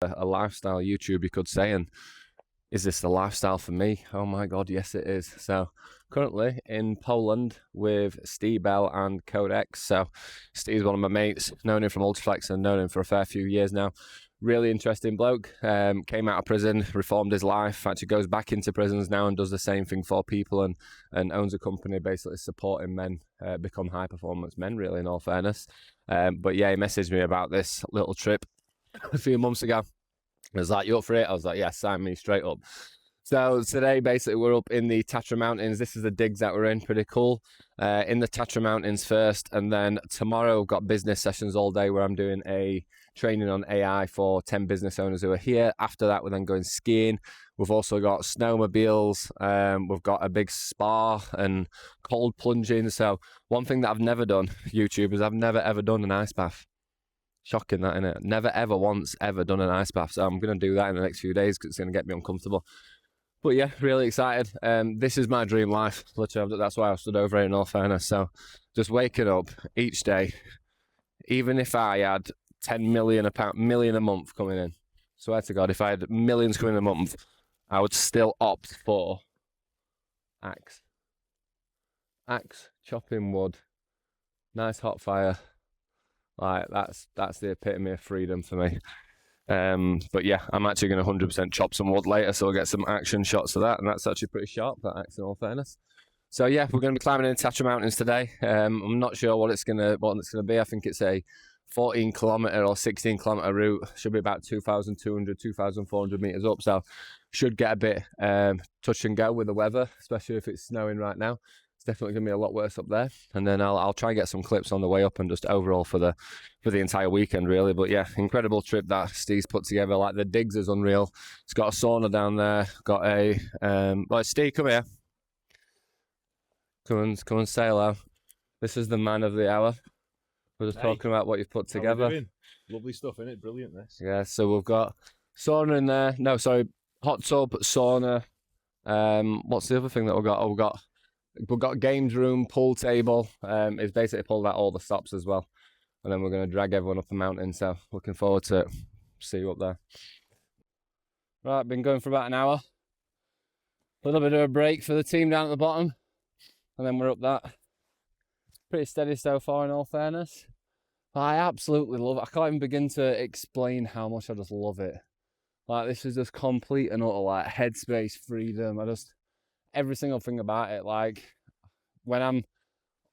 a lifestyle YouTube, you could say, and is this the lifestyle for me? Oh my God, yes it is. So currently in Poland with Steve Bell and Codex. So Steve's one of my mates, known him from Ultraflex and known him for a fair few years now. Really interesting bloke. Came out of prison, reformed his life, actually goes back into prisons now and does the same thing for people, and owns a company basically supporting men become high performance men, really, in all fairness. But yeah, he messaged me about this little trip a few months ago. I was like, you up for it? I was like, yeah, sign me straight up. So today, basically, we're up in the Tatra Mountains. This is the digs that we're in, pretty cool. In the Tatra Mountains first, and then tomorrow, got business sessions all day where I'm doing a training on AI for 10 business owners who are here. After that, we're then going skiing. We've also got snowmobiles. We've got a big spa and cold plunging. So one thing that I've never done, YouTube, is I've never ever done an ice bath. Shocking that, innit? Never ever once ever done an ice bath. So I'm going to do that in the next few days because it's going to get me uncomfortable. But yeah, really excited. This is my dream life. Literally, that's why I stood over here, in all fairness. So just waking up each day, even if I had 10 million a month coming in, swear to God, if I had millions coming in a month, I would still opt for axe, chopping wood, nice hot fire. Like that's the epitome of freedom for me. But yeah, I'm actually going to 100% chop some wood later, so we'll get some action shots of that, and that's actually pretty sharp, that axe, in all fairness. So yeah, we're going to be climbing in Tatra Mountains today. I'm not sure what it's gonna be. I think it's a 14 kilometer or 16 kilometer route. Should be about 2,200, 2,400 meters up. So should get a bit touch and go with the weather, especially if it's snowing right now. It's definitely going to be a lot worse up there. And then I'll try and get some clips on the way up and just overall for the entire weekend, really. But yeah, incredible trip that Steve's put together. Like, the digs is unreal. It's got a sauna down there. Got a well, Steve, come here. Come and say hello. This is the man of the hour. We're just talking about what you've put together. Lovely stuff, isn't it? Brilliant, this. Yeah, so we've got sauna in there. No, sorry, hot tub, sauna. What's the other thing that we've got? Oh, we've got games room, pool table. It's basically pulled out all the stops as well. And then we're going to drag everyone up the mountain. So looking forward to it. See you up there. Right, been going for about an hour. A little bit of a break for the team down at the bottom. And then we're up that. Pretty steady so far, in all fairness. I absolutely love it. I can't even begin to explain how much I just love it. Like, this is just complete and utter, like, headspace freedom. Every single thing about it. Like, when I'm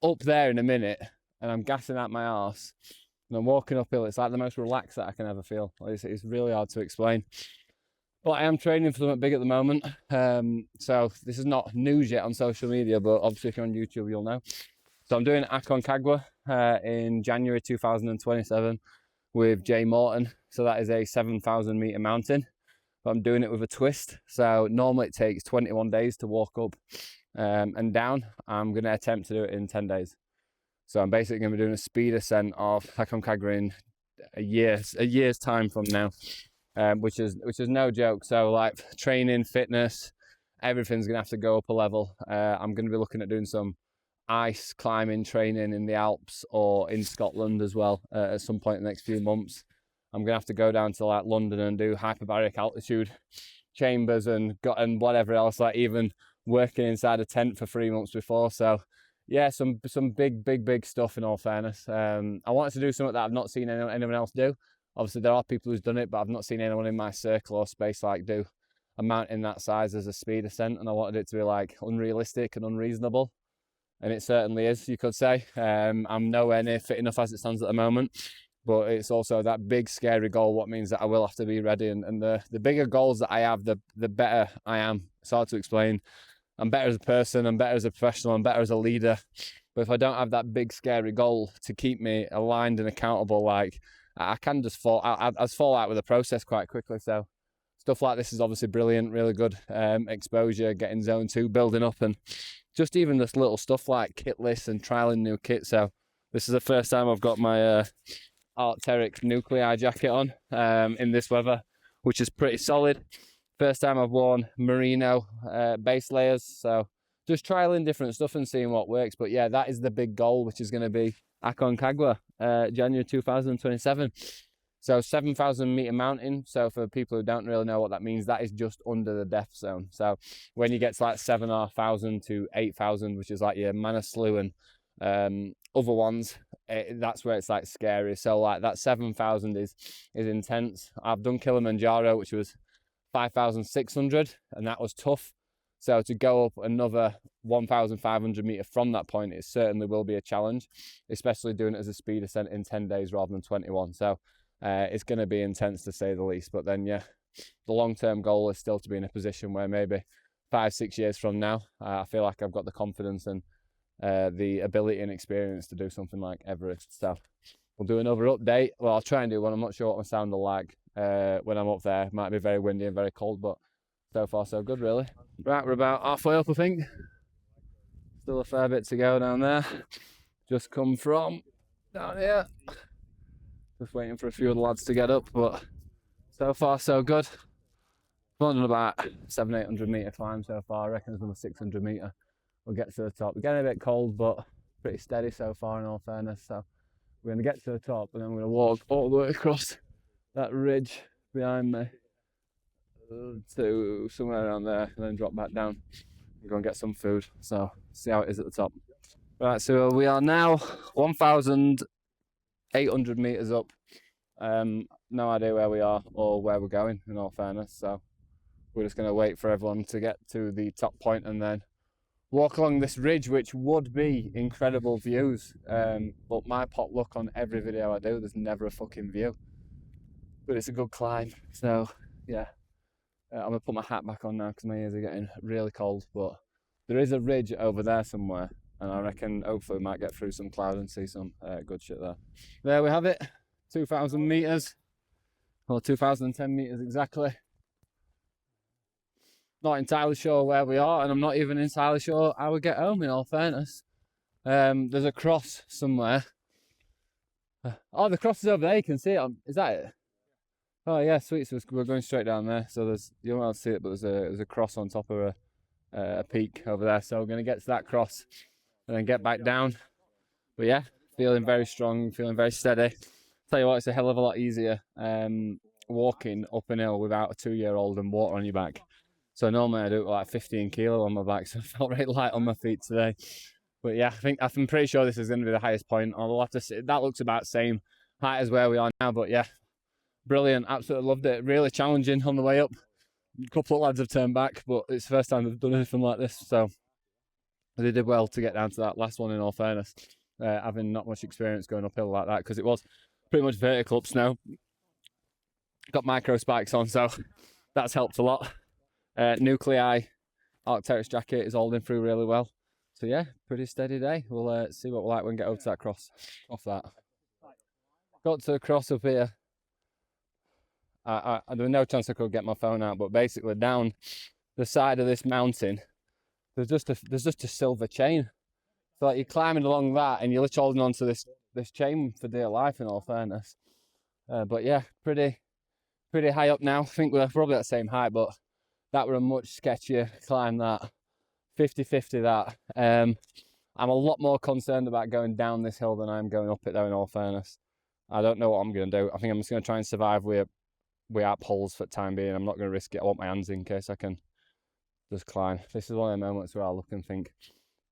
up there in a minute and I'm gassing out my arse and I'm walking uphill, it's like the most relaxed that I can ever feel. Like, it's really hard to explain. But I am training for something big at the moment. So this is not news yet on social media, but obviously if you're on YouTube, you'll know. So I'm doing Aconcagua in January 2027 with Jay Morton. So that is a 7,000 meter mountain. But I'm doing it with a twist. So normally it takes 21 days to walk up and down. I'm going to attempt to do it in 10 days. So I'm basically going to be doing a speed ascent of Aconcagua in a year's time from now, which is no joke. So, like, training, fitness, everything's going to have to go up a level. I'm going to be looking at doing some ice climbing training in the Alps or in Scotland as well at some point in the next few months. I'm gonna have to go down to, like, London and do hyperbaric altitude chambers and whatever else, like even working inside a tent for 3 months before. So yeah, some big stuff, in all fairness. I wanted to do something that I've not seen anyone else do. Obviously there are people who's done it, but I've not seen anyone in my circle or space like do a mountain that size as a speed ascent, and I wanted it to be like unrealistic and unreasonable. And it certainly is, you could say. I'm nowhere near fit enough as it stands at the moment, but it's also that big scary goal, what means that I will have to be ready. And the bigger goals that I have, the better I am. It's hard to explain. I'm better as a person, I'm better as a professional, I'm better as a leader. But if I don't have that big scary goal to keep me aligned and accountable, like, I can just fall out with the process quite quickly. So stuff like this is obviously brilliant, really good exposure, getting zone 2, building up, and just even this little stuff like kit lists and trialing new kit. So this is the first time I've got my Arc'teryx nuclei jacket on in this weather, which is pretty solid. First time I've worn merino base layers. So just trialing different stuff and seeing what works. But yeah, that is the big goal, which is going to be Aconcagua, January 2027. So 7,000 meter mountain. So for people who don't really know what that means, that is just under the death zone. So when you get to like 7,500 to 8,000, which is like your Manaslu and other ones, that's where it's like scary. So like that 7,000 is intense. I've done Kilimanjaro, which was 5,600, and that was tough. So to go up another 1,500 meter from that point, it certainly will be a challenge, especially doing it as a speed ascent in 10 days rather than 21. So it's going to be intense to say the least. But then, yeah, the long-term goal is still to be in a position where maybe 5-6 years from now, I feel like I've got the confidence and the ability and experience to do something like Everest. So we'll do another update. Well, I'll try and do one. I'm not sure what my sound will like when I'm up there. It might be very windy and very cold, but so far so good, really. Right, we're about halfway up, I think. Still a fair bit to go down there. Just come from down here. Just waiting for a few of the lads to get up, but so far so good. We've done about 700-800 meter climb so far. I reckon it's another 600 meter. We'll get to the top. We're getting a bit cold, but pretty steady so far in all fairness. So we're going to get to the top and then we're going to walk all the way across that ridge behind me to somewhere around there and then drop back down and go and get some food. So see how it is at the top. Right, so we are now 1,800 meters up. No idea where we are or where we're going in all fairness. So we're just going to wait for everyone to get to the top point and then walk along this ridge, which would be incredible views. But my pot luck on every video I do, there's never a fucking view. But it's a good climb. So yeah. I'm going to put my hat back on now because my ears are getting really cold, but there is a ridge over there somewhere and I reckon hopefully we might get through some clouds and see some good shit there. There we have it, 2,000 metres, or 2,010 metres exactly. Not entirely sure where we are and I'm not even entirely sure how we get home in all fairness. There's a cross somewhere. Oh, the cross is over there, you can see it. Is that it? Oh yeah, sweet. So we're going straight down there. So you won't be able to see it, but there's a cross on top of a peak over there. So we're going to get to that cross and then get back down. But yeah, feeling very strong, feeling very steady. Tell you what, it's a hell of a lot easier walking up an hill without a 2-year-old and water on your back. So normally I do it like 15 kilo on my back, so I felt really light on my feet today. But yeah, I'm pretty sure this is going to be the highest point. I'll have to see. That looks about the same height as where we are now, but yeah. Brilliant, absolutely loved it. Really challenging on the way up. A couple of lads have turned back, but it's the first time they've done anything like this. So they did well to get down to that last one in all fairness. Having not much experience going uphill like that because it was pretty much vertical up snow. Got micro spikes on, so that's helped a lot. Nuclei Arcteryx jacket is holding through really well. So yeah, pretty steady day. We'll see what we're like when we get over to that cross. Off that. Got to the cross up here. There was no chance I could get my phone out, but basically down the side of this mountain, there's just a silver chain. So like you're climbing along that, and you're literally holding onto this chain for dear life. In all fairness, but yeah, pretty high up now. I think we're probably at the same height, but that were a much sketchier climb. That 50-50. That I'm a lot more concerned about going down this hill than I am going up it. Though, in all fairness, I don't know what I'm going to do. I think I'm just going to try and survive without poles for the time being. I'm not going to risk it. I want my hands in case I can just climb. This is one of the moments where I look and think,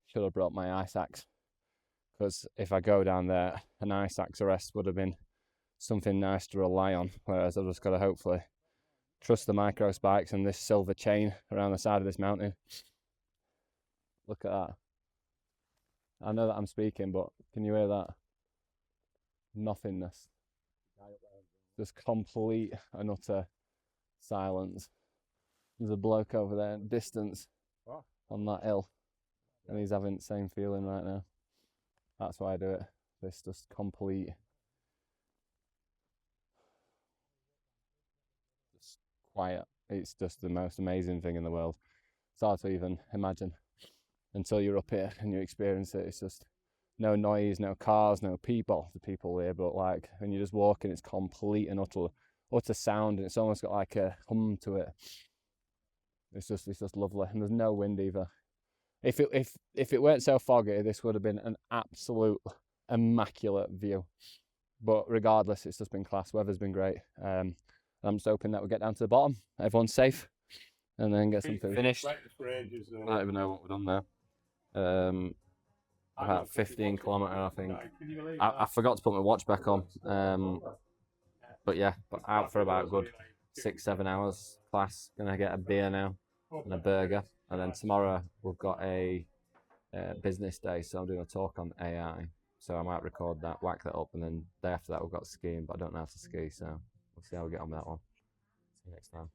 should have brought my ice axe, because if I go down there, an ice axe arrest would have been something nice to rely on, whereas I've just got to hopefully trust the micro spikes and this silver chain around the side of this mountain. Look at that. I know that I'm speaking, but can you hear that? Nothingness. Just complete and utter silence. There's a bloke over there in distance on that hill, and he's having the same feeling right now. That's why I do it. This just complete, just quiet. It's just the most amazing thing in the world. It's hard to even imagine until you're up here and you experience it. It's just no noise, no cars, no people. The people here, but like when you're just walking, it's complete and utter sound, and it's almost got like a hum to it. It's just lovely, and there's no wind either. If it weren't so foggy, this would have been an absolute immaculate view. But regardless, it's just been class. Weather's been great. I'm just hoping that we'll get down to the bottom. Everyone's safe, and then get some food. Finished. I don't even know what we've done there. About 15 kilometre, I think. I forgot to put my watch back on. But yeah, out for about good 6-7 hours. Class. Gonna get a beer now and a burger, and then tomorrow we've got a business day, so I'm doing a talk on AI. So I might record that, whack that up, and then day after that we've got skiing, but I don't know how to ski, so we'll see how we get on with that one. See you next time.